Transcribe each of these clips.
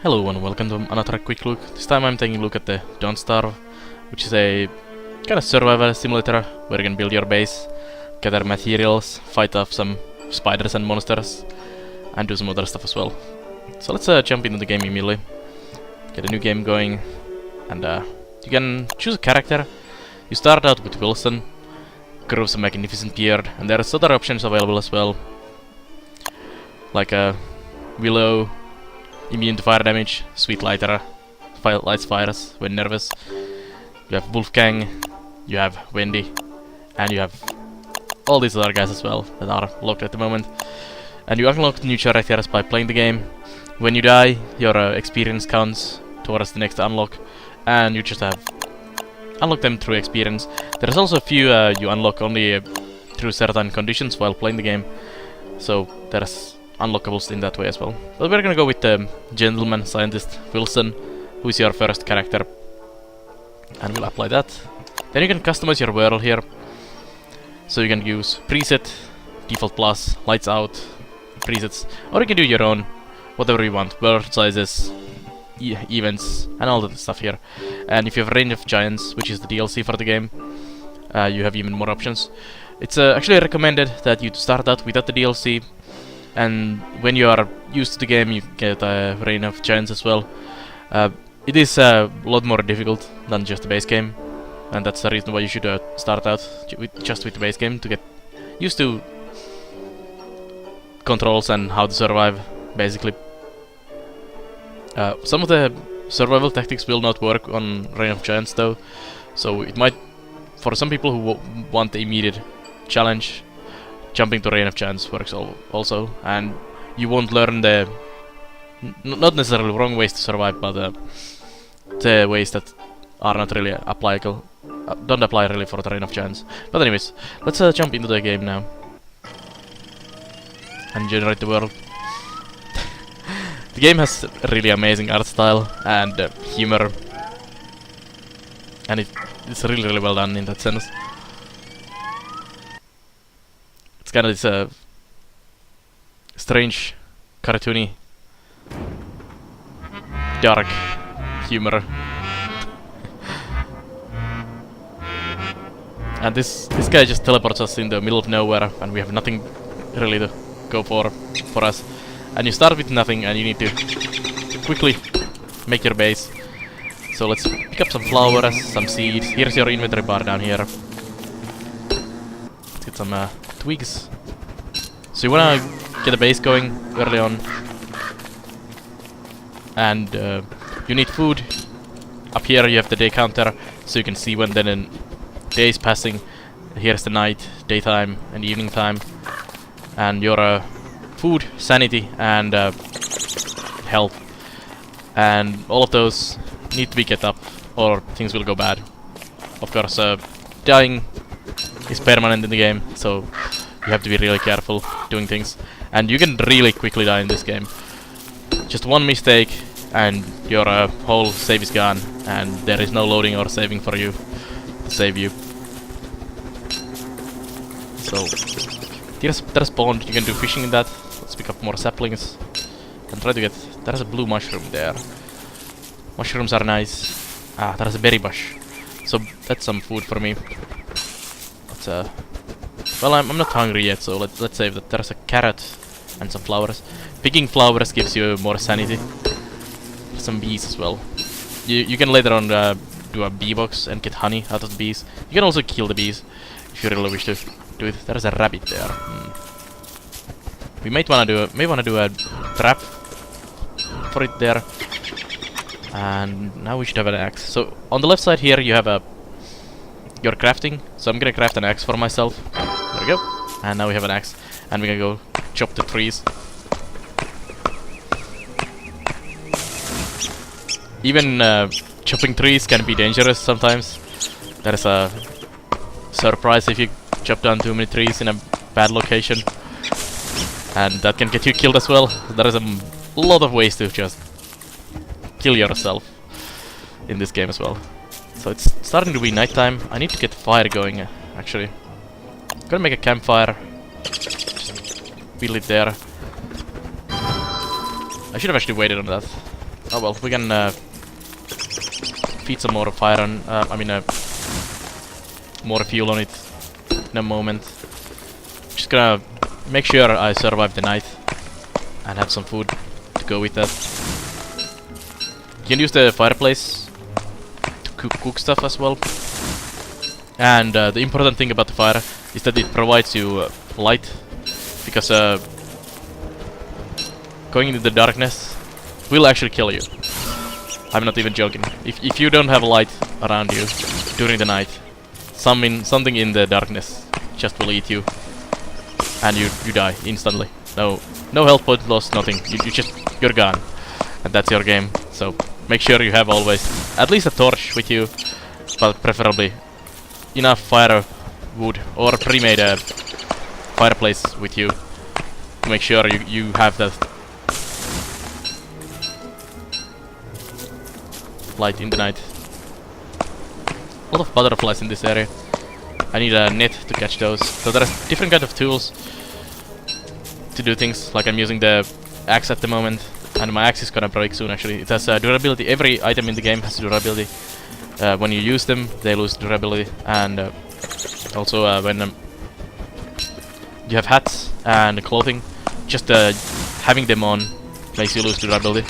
Hello and welcome to another quick look. This time I'm taking a look at the Don't Starve, which is a kind of survival simulator where you can build your base, gather materials, fight off some spiders and monsters, and do some other stuff as well. So let's jump into the game immediately. Get a new game going, and you can choose a character. You start out with Wilson, grows a magnificent beard, and there's other options available as well, like Willow, immune to fire damage, Sweet Lighter, lights fires when nervous. You have Wolfgang, you have Wendy, and you have all these other guys as well that are locked at the moment. And you unlock new characters by playing the game. When you die, your experience counts towards the next unlock, and you just have unlock them through experience. There's also a few you unlock only through certain conditions while playing the game, so there's unlockables in that way as well. But we're gonna go with the gentleman scientist Wilson, who is your first character, and we'll apply that. Then you can customize your world here, so you can use preset, default plus, lights out presets, or you can do your own, whatever you want, world sizes, events, and all that stuff here. And if you have Range of Giants, which is the DLC for the game, you have even more options. It's actually recommended that you start out without the DLC, and when you are used to the game you get a Reign of Giants as well. It is a lot more difficult than just the base game, and that's the reason why you should start out just with the base game to get used to controls and how to survive, basically. Some of the survival tactics will not work on Reign of Giants though, so it might, for some people who want the immediate challenge, jumping to Reign of Giants works also, and you won't learn the not necessarily wrong ways to survive, but the ways that are not really applicable, don't apply really for the Reign of Giants. But anyways, let's jump into the game now and generate the world. The game has really amazing art style and humor, and it's really well done in that sense. It's kind of this strange, cartoony, dark humor. And this guy just teleports us in the middle of nowhere, and we have nothing really to go for us. And you start with nothing, and you need to quickly make your base. So let's pick up some flowers, some seeds. Here's your inventory bar down here. Let's get some twigs. So you wanna get a base going early on, and you need food. Up here you have the day counter, so you can see when the day is passing. Here's the night, daytime, and evening time, and your food, sanity, and health, and all of those need to be kept up, or things will go bad. Of course, dying is permanent in the game, so you have to be really careful doing things, and you can really quickly die in this game. Just one mistake and your whole save is gone, and there is no loading or saving for you to save you. So there's pond, you can do fishing in that. Let's pick up more saplings and try to get... There's a blue mushroom there. Mushrooms are nice. Ah, there's a berry bush, so that's some food for me. Let's well, I'm not hungry yet, so let's save that. There's a carrot and some flowers. Picking flowers gives you more sanity. Some bees as well. You can later on do a bee box and get honey out of the bees. You can also kill the bees if you really wish to do it. There's a rabbit there. We may wanna do a trap for it there. And now we should have an axe. So on the left side here you have your crafting. So I'm gonna craft an axe for myself. There we go. And now we have an axe, and we can go chop the trees. Even chopping trees can be dangerous sometimes. There's a surprise if you chop down too many trees in a bad location, and that can get you killed as well. There is a lot of ways to just kill yourself in this game as well. So it's starting to be nighttime. I need to get fire going, actually. I'm gonna make a campfire. Just build it there. I should have actually waited on that. Oh well, we can feed some more fire on, more fuel on it in a moment. Just gonna make sure I survive the night and have some food to go with that. You can use the fireplace to cook stuff as well. And the important thing about the fire is that it provides you light, because going into the darkness will actually kill you. I'm not even joking. If you don't have light around you during the night, something in the darkness just will eat you, and you die instantly. No health point loss, nothing. You're gone, and that's your game. So make sure you have always at least a torch with you, but preferably enough firewood or pre-made fireplace with you to make sure you have that light in the night. A lot of butterflies in this area. I need a net to catch those. So there's different kind of tools to do things. Like I'm using the axe at the moment, and my axe is gonna break soon. Actually, it has durability. Every item in the game has durability. When you use them, they lose durability, and also when you have hats and clothing, just having them on makes you lose durability.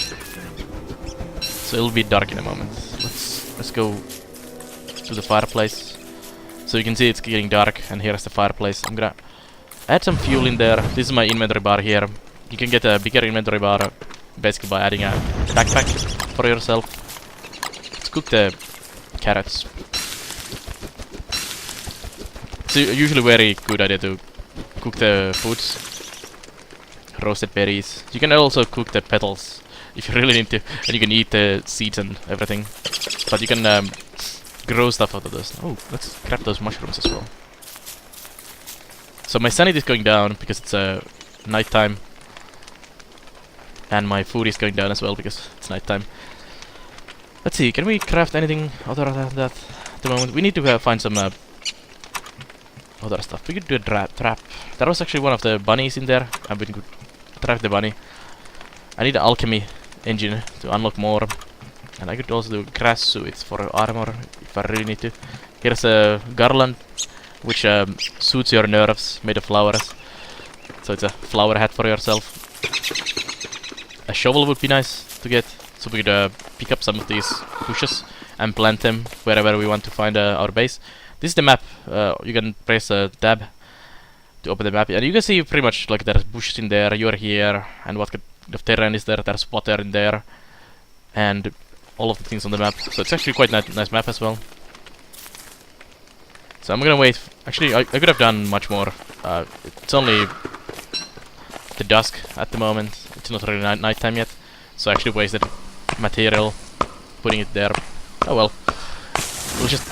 So it'll be dark in a moment. Let's go to the fireplace. So you can see it's getting dark, and here's the fireplace. I'm gonna add some fuel in there. This is my inventory bar here. You can get a bigger inventory bar basically by adding a backpack for yourself. Let's cook the carrots. It's usually very good idea to cook the foods. Roasted berries. You can also cook the petals if you really need to, and you can eat the seeds and everything. But you can grow stuff out of this. Oh, let's grab those mushrooms as well. So my sanity is going down because it's nighttime, and my food is going down as well because it's nighttime. Let's see, can we craft anything other than that at the moment? We need to find some other stuff. We could do a trap. There was actually one of the bunnies in there, and we could trap the bunny. I need an alchemy engine to unlock more, and I could also do grass suits for armor if I really need to. Here's a garland which suits your nerves, made of flowers. So it's a flower hat for yourself. A shovel would be nice to get, so we could pick up some of these bushes and plant them wherever we want to find our base. This is the map. You can press tab to open the map, and you can see pretty much like there's bushes in there, you're here, and what kind of terrain is there. There's water in there, and all of the things on the map. So it's actually quite nice map as well. So I'm gonna wait. Actually, I could have done much more. It's only the dusk at the moment. It's not really nighttime yet, so I actually wasted material putting it there. Oh well. We'll just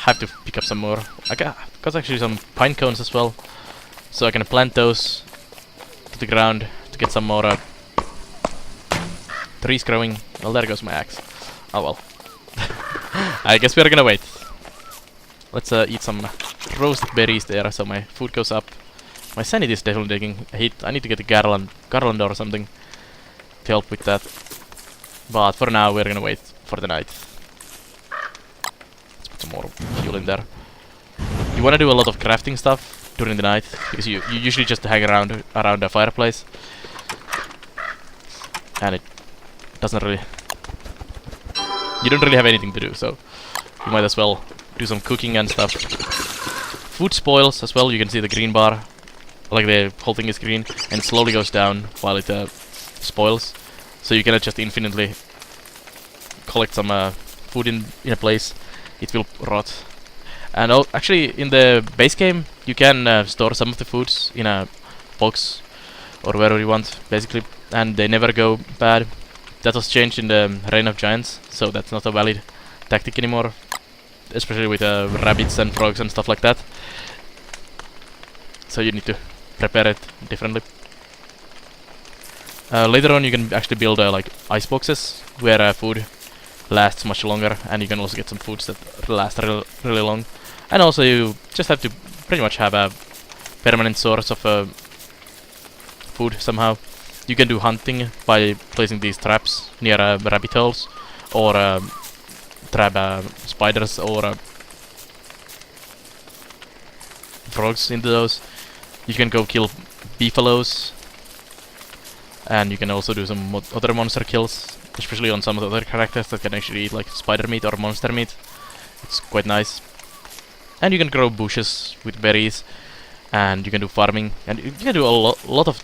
have to pick up some more. I got actually some pine cones as well, so I can plant those to the ground to get some more trees growing. Well, there goes my axe. Oh well. I guess we're gonna wait. Let's eat some roasted berries there, so my food goes up. My sanity is definitely taking a hit. I need to get a garland or something to help with that. But for now, we're gonna wait for the night. Let's put some more fuel in there. You wanna do a lot of crafting stuff during the night, because you usually just hang around a fireplace, and it doesn't really... You don't really have anything to do, so you might as well do some cooking and stuff. Food spoils as well. You can see the green bar, like the whole thing is green, and slowly goes down while it spoils. So you cannot just infinitely collect some food in a place. It will rot. And actually, in the base game, you can store some of the foods in a box or wherever you want, basically, and they never go bad. That was changed in the Reign of Giants, so that's not a valid tactic anymore, especially with rabbits and frogs and stuff like that. So you need to prepare it differently. Later on, you can actually build like ice boxes where food lasts much longer, and you can also get some foods that last really long. And also, you just have to pretty much have a permanent source of food somehow. you can do hunting by placing these traps near rabbit holes, or trap spiders or frogs into those. You can go kill beefaloes, and you can also do some other monster kills, especially on some of the other characters that can actually eat like spider meat or monster meat. It's quite nice. And you can grow bushes with berries, and you can do farming, and you can do a lot of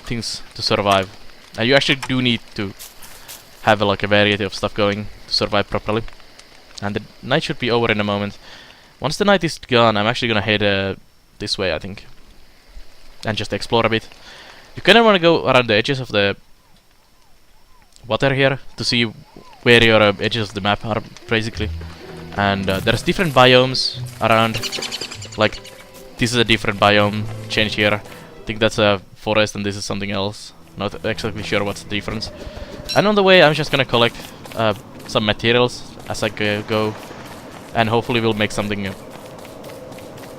things to survive. And you actually do need to have like a variety of stuff going to survive properly. And the night should be over in a moment. Once the night is gone, I'm actually gonna head this way, I think, and just explore a bit. You kind of want to go around the edges of the water here to see where your edges of the map are, basically. And there's different biomes around. Like, this is a different biome change here. I think that's a forest and this is something else. Not exactly sure what's the difference. And on the way, I'm just gonna collect some materials as I go, and hopefully we'll make something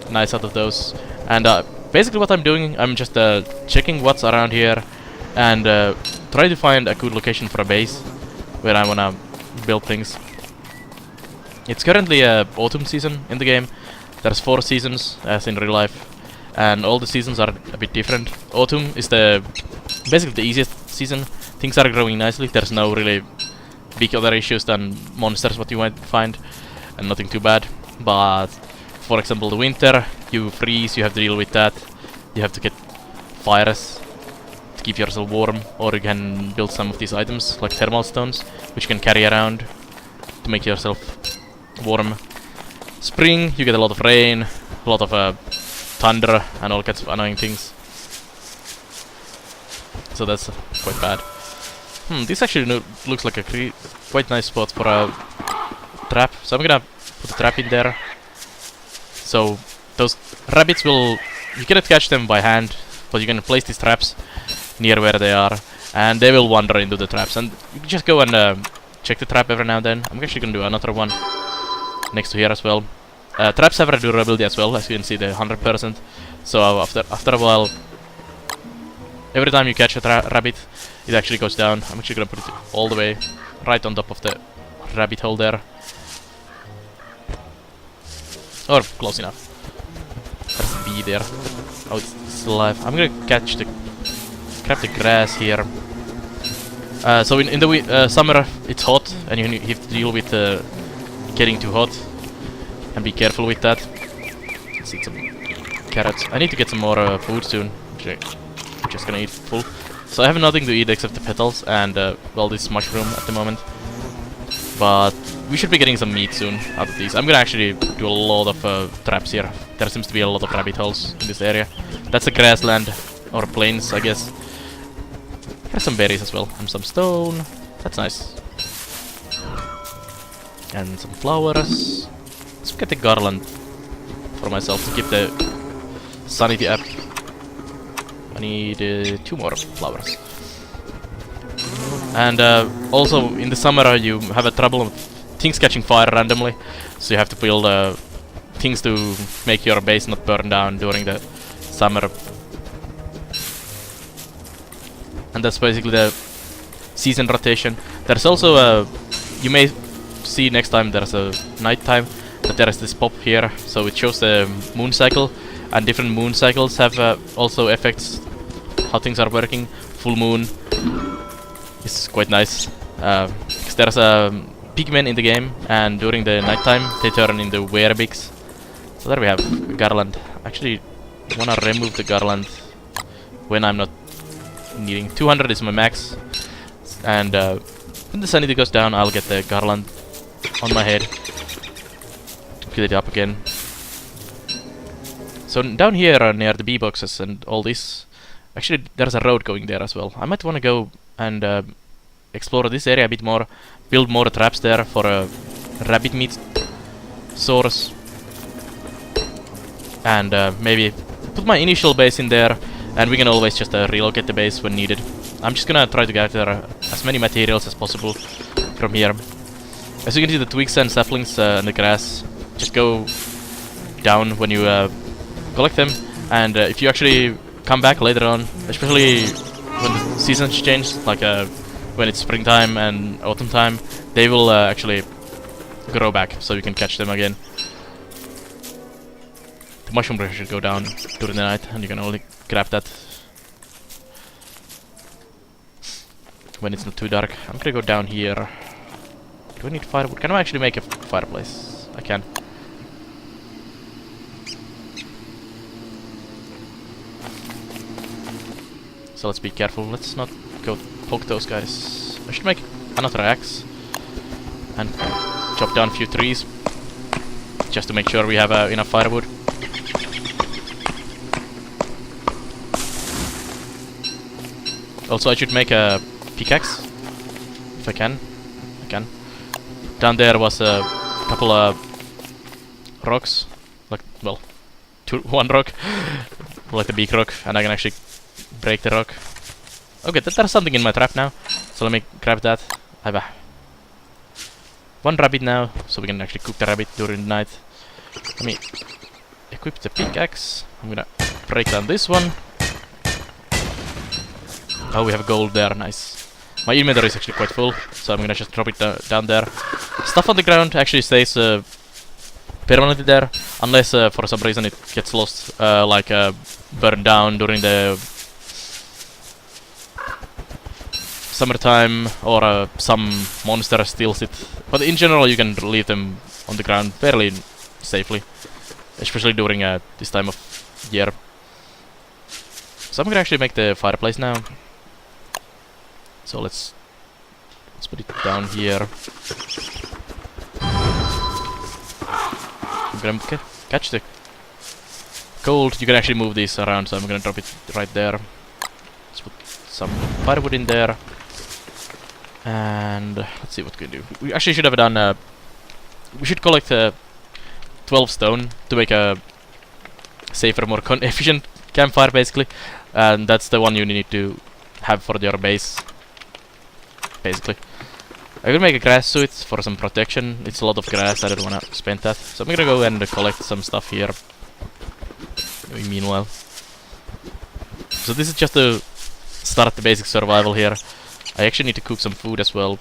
nice out of those. And basically what I'm doing, I'm just checking what's around here, and try to find a good location for a base where I wanna build things. It's currently autumn season in the game. There's 4 seasons as in real life, and all the seasons are a bit different. Autumn is basically the easiest season. Things are growing nicely. There's no really big other issues than monsters what you might find, and nothing too bad. But for example, the winter, you freeze, you have to deal with that. You have to get fires to keep yourself warm, or you can build some of these items like thermal stones, which you can carry around to make yourself warm. Spring, you get a lot of rain, a lot of thunder, and all kinds of annoying things. So that's quite bad. This actually looks like a quite nice spot for a trap. So I'm gonna put a trap in there. So those rabbits you cannot catch them by hand, but you can place these traps near where they are, and they will wander into the traps. And you can just go and check the trap every now and then. I'm actually gonna do another one next to here as well. Traps have a durability as well, as you can see, the 100%. So after a while, every time you catch a rabbit, it actually goes down. I'm actually gonna put it all the way right on top of the rabbit hole there, or close enough. There's a bee there. Oh, it's still alive. I'm gonna grab the grass here. So in the summer it's hot, and you have to deal with getting too hot, and be careful with that. Let's eat some carrots. I need to get some more food soon. Actually, I'm just gonna eat full. So I have nothing to eat except the petals and well, this mushroom at the moment. But we should be getting some meat soon out of these. I'm gonna actually do a lot of traps here. There seems to be a lot of rabbit holes in this area. That's a grassland, or plains, I guess. Here's some berries as well, and some stone. That's nice. And some flowers. Let's get the garland for myself to keep the sanity up. I need 2 more flowers. And also in the summer you have a trouble of things catching fire randomly, so you have to build things to make your base not burn down during the summer. And that's basically the season rotation. There's also you may see next time there's a night time that there is this pop here, so it shows the moon cycle, and different moon cycles have also affects how things are working. Full moon is quite nice because there's pigmen in the game, and during the night time they turn into werebigs. So there we have a garland. Actually wanna remove the garland when I'm not needing. 200 is my max, and when the sanity goes down I'll get the garland on my head to fill it up again. So down here near the bee boxes and all this, actually there's a road going there as well. I might want to go and explore this area a bit more, build more traps there for a rabbit meat source, and maybe put my initial base in there, and we can always just relocate the base when needed. I'm just gonna try to gather as many materials as possible from here. As you can see, the twigs and saplings and the grass just go down when you collect them, and if you actually come back later on, especially when the seasons change, like when it's springtime and autumn time, they will actually grow back, so you can catch them again. The mushroom brush should go down during the night, and you can only grab that when it's not too dark. I'm gonna go down here. Do I need firewood? Can I actually make a fireplace? I can. So let's be careful. Let's not go poke those guys. I should make another axe and chop down a few trees just to make sure we have enough firewood. Also, I should make a pickaxe if I can. I can. Down there was a couple of rocks, like, well, one rock, like the big rock, and I can actually break the rock. Okay, there's something in my trap now, so let me grab that. I have one rabbit now, so we can actually cook the rabbit during the night. Let me equip the pickaxe. I'm gonna break down this one. Oh, we have gold there, nice. My inventory is actually quite full, so I'm gonna just drop it down there. Stuff on the ground actually stays permanently there, unless for some reason it gets lost, like burned down during the summertime, or some monster steals it. But in general, you can leave them on the ground fairly safely, especially during this time of year. So I'm gonna actually make the fireplace now. So let's put it down here. I'm gonna catch the gold. You can actually move these around, so I'm gonna drop it right there. Let's put some firewood in there. And let's see what we can do. We actually should have done. We should collect 12 stone to make a safer, more efficient campfire, basically. And that's the one you need to have for your base, basically. I will make a grass suit for some protection. It's a lot of grass. I don't wanna spend that, so I'm gonna go and collect some stuff here. Meanwhile, so this is just to start the basic survival here. I actually need to cook some food as well.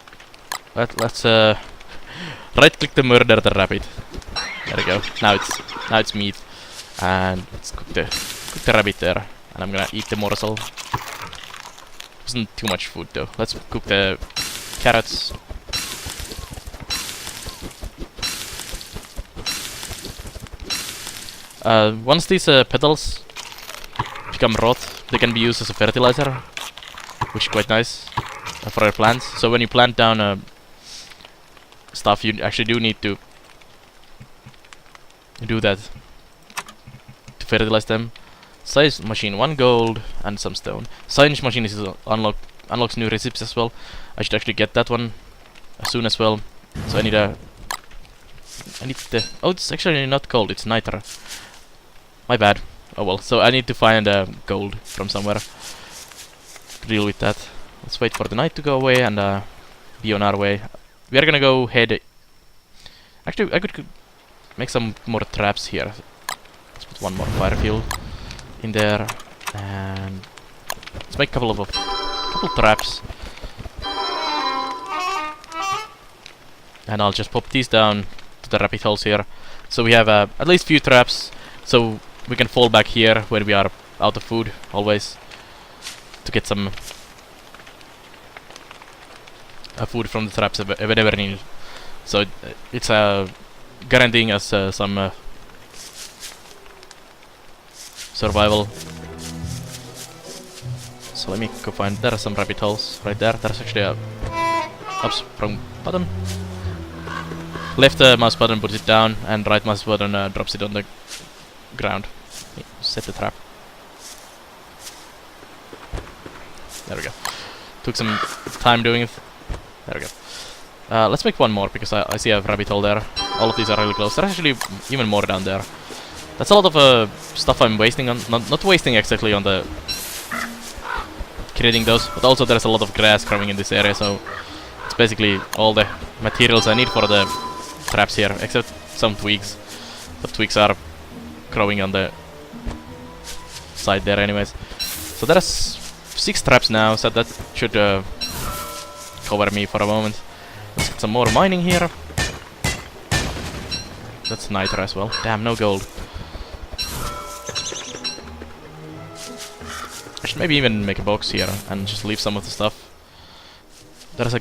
Let's right-click the murder the rabbit. There we go. Now it's meat, and let's cook the rabbit there. And I'm gonna eat the morsel. Wasn't too much food though. Let's cook the carrots. Once these petals become rot, they can be used as a fertilizer, which is quite nice for our plants. So when you plant down stuff, you actually do need to do that to fertilize them. Size machine, 1 gold and some stone. Science machine is unlocks new recipes as well. I should actually get that one as soon as well. So I need the. Oh, it's actually not gold. It's niter. My bad. Oh well. So I need to find gold from somewhere to deal with that. Let's wait for the night to go away and be on our way. We are gonna go head. Actually, I could make some more traps here. Let's put one more fire fuel in there, and let's make a couple traps. And I'll just pop these down to the rabbit holes here, so we have at least few traps, so we can fall back here when we are out of food always to get some food from the traps whenever needed. So it's guaranteeing us some survival. So let me go find. There are some rabbit holes right there. There's actually a wrong button. Left mouse button puts it down, and right mouse button drops it on the ground. Set the trap. There we go. Took some time doing it. There we go. Let's make one more, because I see a rabbit hole there. All of these are really close. There's actually even more down there. That's a lot of stuff I'm wasting on. Not wasting exactly on the creating those, but also there's a lot of grass growing in this area, so it's basically all the materials I need for the traps here, except some twigs. But twigs are growing on the side there anyways. So there's 6 traps now, so that should cover me for a moment. Let's get some more mining here. That's nitro as well. Damn, no gold. I should maybe even make a box here and just leave some of the stuff. There's a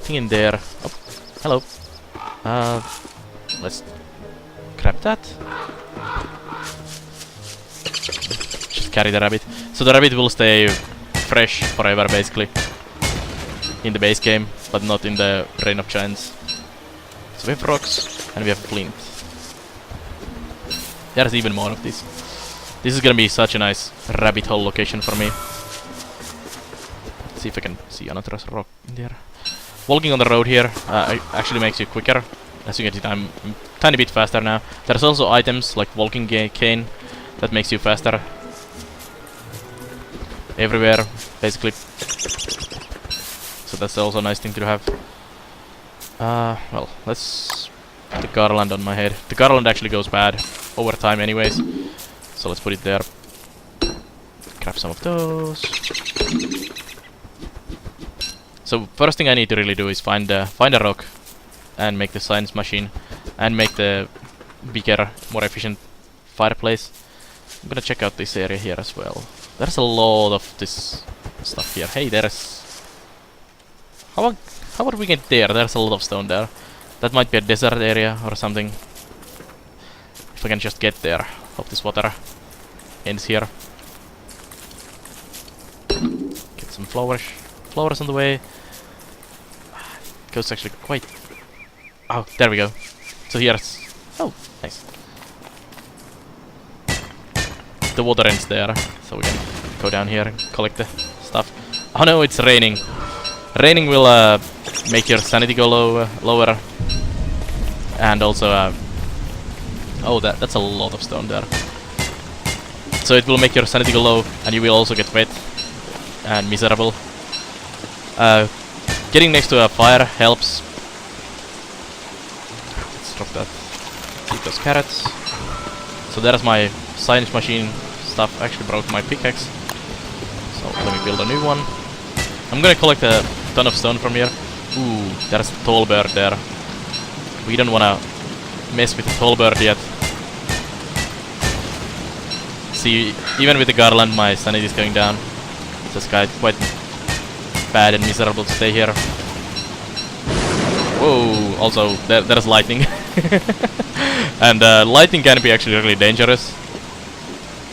thing in there. Oh, hello. Let's grab that. Just carry the rabbit. So the rabbit will stay fresh forever, basically, in the base game, but not in the Reign of Giants. So we have rocks and we have flint. There's even more of this. This is gonna be such a nice rabbit hole location for me. Let's see if I can see another rock in there. Walking on the road here actually makes you quicker. As you can see, I'm a tiny bit faster now. There's also items like walking cane that makes you faster everywhere, basically. So that's also a nice thing to have. Well, let's put the garland on my head. The garland actually goes bad over time anyways. So let's put it there. Grab some of those. So first thing I need to really do is find a rock and make the science machine and make the bigger, more efficient fireplace. I'm gonna check out this area here as well. There's a lot of this stuff here. Hey, there's... How would we get there? There's a lot of stone there. That might be a desert area or something. If I can just get there. Hope this water ends here. Get some flowers on the way. Goes actually quite... Oh, there we go. So here's... Oh, nice. The water ends there, so we can go down here and collect the stuff. Oh no, it's raining. Raining will make your sanity go lower. And also... oh, that's a lot of stone there. So it will make your sanity go low, and you will also get wet and miserable. Getting next to a fire helps. Let's drop that. Eat those carrots. So there's my science machine stuff. I actually broke my pickaxe. So let me build a new one. I'm gonna collect a ton of stone from here. Ooh, there's a tall bird there. We don't wanna mess with the tall bird yet. See, even with the garland, my sanity is going down. It's just quite bad and miserable to stay here. Whoa! Also, there's lightning, and lightning can be actually really dangerous.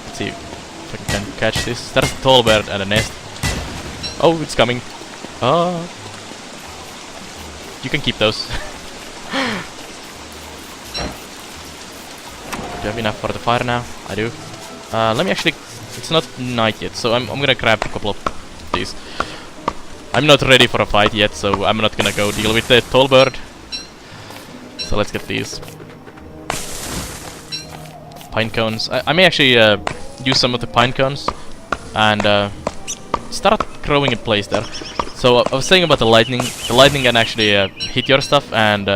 Let's see if I can catch this. There's a tall bird and a nest. Oh, it's coming. You can keep those. Do you have enough for the fire now? I do. Let me actually... It's not night yet, so I'm gonna grab a couple of these. I'm not ready for a fight yet, so I'm not gonna go deal with the tall bird. So let's get these. Pine cones. I may actually use some of the pine cones and start growing in place there. So I was saying about the lightning. The lightning can actually hit your stuff and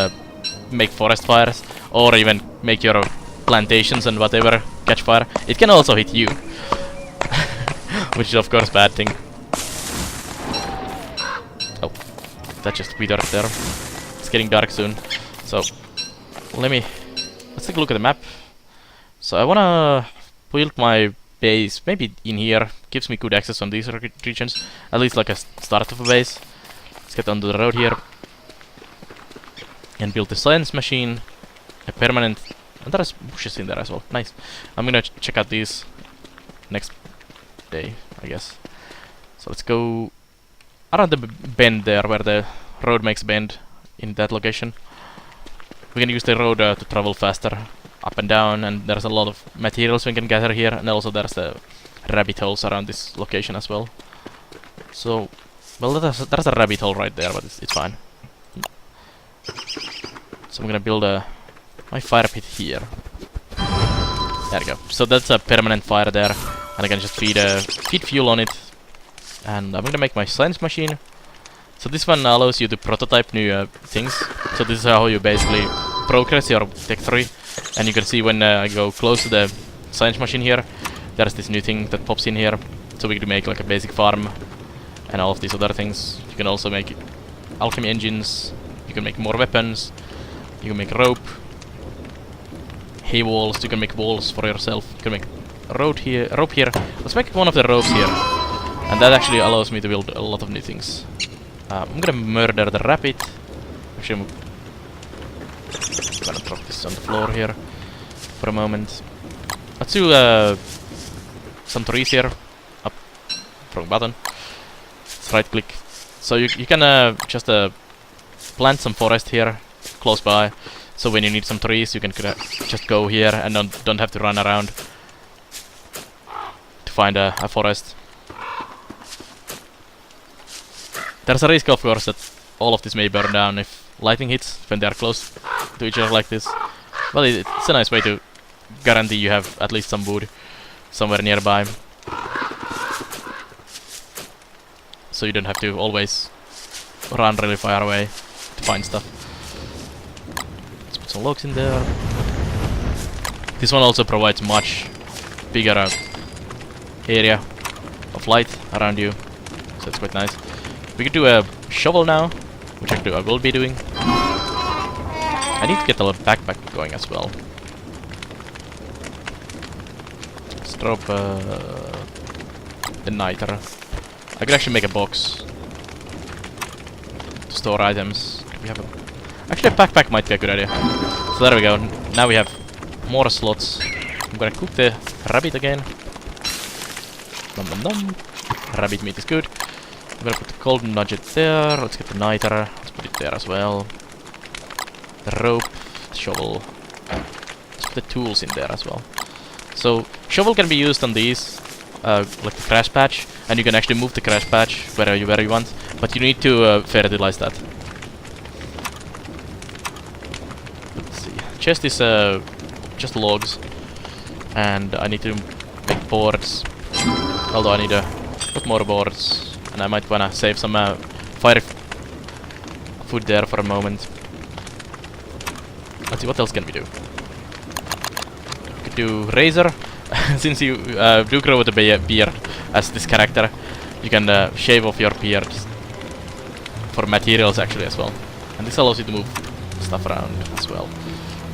make forest fires, or even make your plantations and whatever catch fire. It can also hit you, which is of course a bad thing. Oh, that just withered there. It's getting dark soon, so let's take a look at the map. So I wanna build my base maybe in here. Gives me good access on these regions, at least like a start of a base. Let's get onto the road here and build the science machine, a permanent. And there's bushes in there as well. Nice. I'm gonna check out these next day, I guess. So let's go around the bend there, where the road makes bend in that location. We can use the road to travel faster up and down, and there's a lot of materials we can gather here, and also there's the rabbit holes around this location as well. So, well, there's a rabbit hole right there, but it's fine. So I'm gonna build my fire pit here. There we go. So that's a permanent fire there, and I can just feed fuel on it. And I'm gonna make my science machine. So this one allows you to prototype new things. So this is how you basically progress your tech tree. And you can see when I go close to the science machine here, there's this new thing that pops in here. so we can make like a basic farm and all of these other things. You can also make alchemy engines, you can make more weapons, you can make rope, hay walls, you can make walls for yourself, you can make rope here. Let's make one of the ropes here, and that actually allows me to build a lot of new things. I'm gonna murder the rabbit. Actually, I'm gonna drop this on the floor here for a moment. Let's do some trees here. Up, wrong button. Let's right click. So you can just plant some forest here close by. So when you need some trees, you can just go here and don't have to run around to find a forest. There's a risk, of course, that all of this may burn down if lightning hits when they are close to each other like this. Well, it's a nice way to guarantee you have at least some wood somewhere nearby, so you don't have to always run really far away to find stuff. Let's put some logs in there. This one also provides much bigger area of light around you, so it's quite nice. We could do a shovel now, which I will be doing. I need to get a backpack going as well. Let's drop the niter. I could actually make a box to store items. Do we have actually, a backpack might be a good idea. So there we go. Now we have more slots. I'm gonna cook the rabbit again. Nom nom nom. Rabbit meat is good. I'm gonna put the golden nugget there. Let's get the niter. Let's put it there as well. The rope, the shovel. Let's put the tools in there as well. So shovel can be used on these, like the grass patch, and you can actually move the grass patch where you want. But you need to fertilize that. Let's see. Chest is just logs, and I need to make boards. Although I need to put more boards. And I might wanna save some fire food there for a moment. Let's see, what else can we do? We could do razor. Since you do grow with a beard as this character, you can shave off your beard for materials actually as well. And this allows you to move stuff around as well.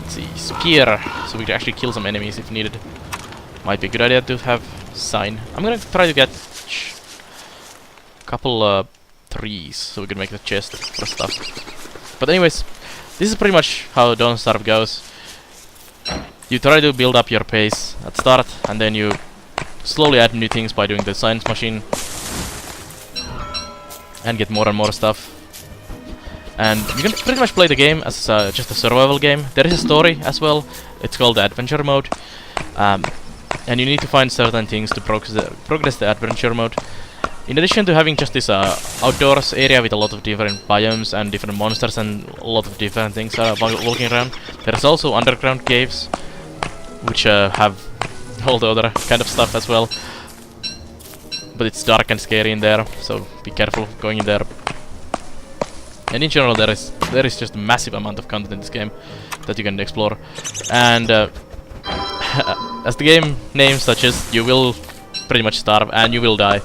Let's see, spear, so we can actually kill some enemies if needed. Might be a good idea to have sign. I'm gonna try to get couple trees so we can make the chest for stuff. But anyways, this is pretty much how Don't Starve goes. You try to build up your pace at start, and then you slowly add new things by doing the science machine and get more and more stuff. And you can pretty much play the game as just a survival game. There is a story as well. It's called the adventure mode, and you need to find certain things to progress the adventure mode. In addition to having just this outdoors area with a lot of different biomes and different monsters and a lot of different things walking around, there's also underground caves, which have all the other kind of stuff as well. But it's dark and scary in there, so be careful going in there. And in general, there is just a massive amount of content in this game that you can explore. And as the game name suggests, you will pretty much starve and you will die.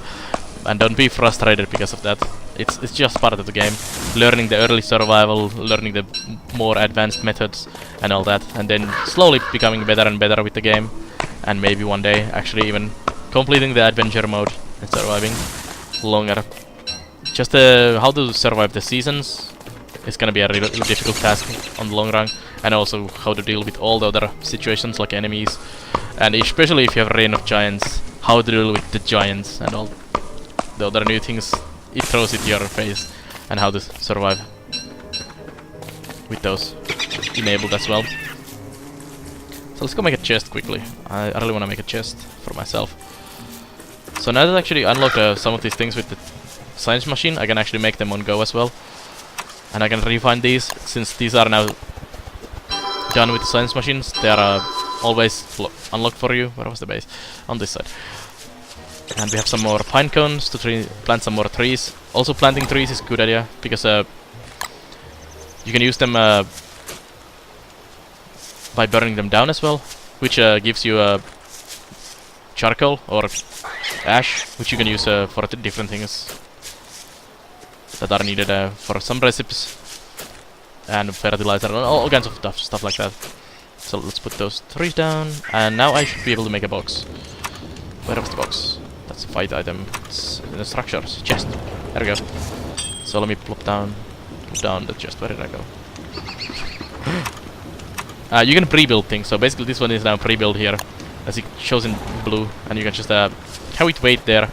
And don't be frustrated because of that. It's just part of the game. Learning the early survival, learning the more advanced methods and all that, and then slowly becoming better and better with the game, and maybe one day actually even completing the adventure mode and surviving longer. Just how to survive the seasons is gonna be a really difficult task on the long run, and also how to deal with all the other situations like enemies, and especially if you have a reign of giants, how to deal with the giants and all the other new things it throws at your face, and how to survive with those enabled as well. So let's go make a chest quickly. I really want to make a chest for myself. So now that I actually unlocked some of these things with the science machine, I can actually make them on go as well. And I can refine these, since these are now done with the science machines. They are always unlocked for you. Where was the base? On this side. And we have some more pine cones to plant some more trees. Also planting trees is a good idea, because you can use them by burning them down as well, which gives you charcoal, or ash, which you can use for different things that are needed for some recipes, and fertilizer, and all kinds of stuff like that. So let's put those 3 down, and now I should be able to make a box. Where was the box? That's a fight item. It's in the structures. Chest. There we go. So let me plop down the chest. Where did I go? You can pre-build things. So basically this one is now pre-built here, as it shows in blue, and you can just have it wait there.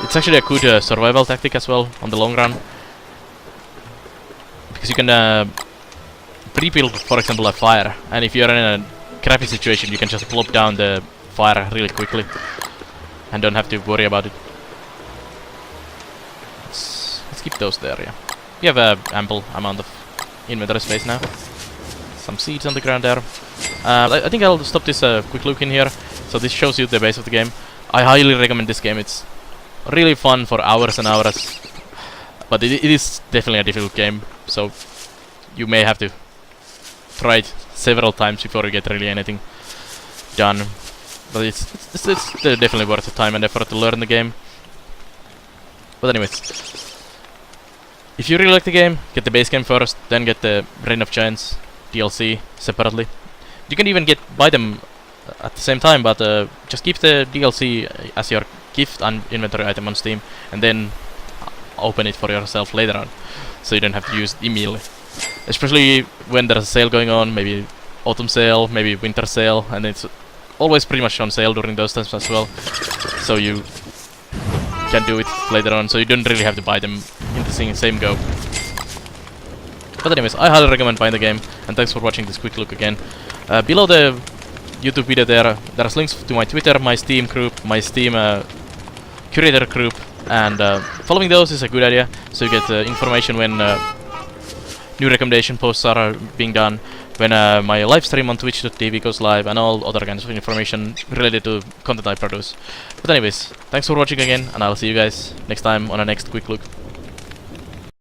It's actually a good survival tactic as well on the long run, because you can pre-build, for example, a fire, and if you're in a crappy situation, you can just plop down the fire really quickly and don't have to worry about it. Let's keep those there, yeah. We have a ample amount of inventory space now. Some seeds on the ground there. I think I'll stop this quick look in here. So this shows you the base of the game. I highly recommend this game. It's really fun for hours and hours, but it is definitely a difficult game, so you may have to try it several times before you get really anything done. But it's definitely worth the time and effort to learn the game. But anyways, if you really like the game, get the base game first, then get the Reign of Giants DLC separately. You can even buy them at the same time, but just keep the DLC as your gift and inventory item on Steam, and then open it for yourself later on, so you don't have to use it immediately. Especially when there's a sale going on, maybe autumn sale, maybe winter sale, and it's always pretty much on sale during those times as well. So you can do it later on, so you don't really have to buy them in the same go. But anyways, I highly recommend buying the game, and thanks for watching this quick look again. Below the YouTube video there's links to my Twitter, my Steam group, my Steam curator group, and following those is a good idea, so you get information when new recommendation posts are being done, when my live stream on twitch.tv goes live, and all other kinds of information related to content I produce. But anyways, thanks for watching again, and I'll see you guys next time on a next quick look.